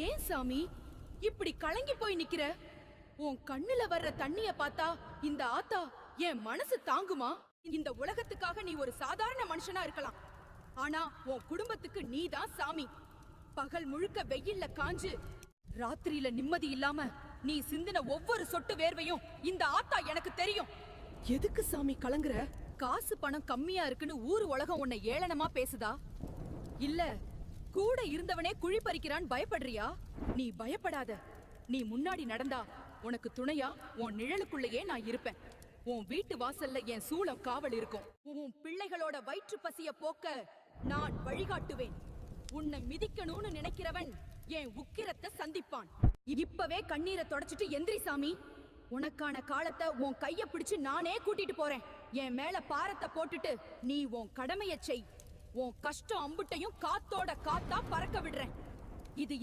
ஏன் சாமி இப்படி கலங்கி போய் நிக்கிற? உன் கண்ணுல வர்ற தண்ணிய பார்த்தா இந்த ஆத்தா என் மனசு தாங்குமா? இந்த உலகத்துக்காக நீ ஒரு சாதாரண மனுஷனா இருக்கலாம், ஆனா உன் குடும்பத்துக்கு நீதான் சாமி. பகல் முழுக்க வெயில்ல காஞ்சு ராத்திரியில நிம்மதி இல்லாம நீ சிந்தின ஒவ்வொரு சொட்டு வேர்வையும் இந்த ஆத்தா எனக்கு தெரியும். எதுக்கு சாமி கலங்குற? காசு பணம் கம்மியா இருக்குன்னு ஊரு உலகம் உன்னை ஏளனமா பேசுதா? இல்ல கூட இருந்தவனே குழி பறிக்கிறான் பயப்படுறியா? நீ பயப்படாத. நீ முன்னாடி நடந்தா உனக்கு துணையா உன் நிழலுக்குள்ளேயே நான் இருப்பேன். உன் வீட்டு வாசல்ல என் சூளம் காவல் இருக்கும். உன் பிள்ளைகளோட வயிற்று பசிய போக்க நான் வழிகாட்டுவேன். உன்னை மிதிக்கணும்னு நினைக்கிறவன் என் உக்கிரத்தை சந்திப்பான். இப்பவே கண்ணீரை தொடச்சிட்டு எந்திரி சாமி. உனக்கான காலத்தை உன் கைய பிடிச்சு நானே கூட்டிட்டு போறேன். என் மேல பாரத்தை போட்டுட்டு நீ உன் கடமையை செய். உன் கஷ்டம் அம்புட்டையும் காத்தோட காத்தா பறக்க விடுறேன். இது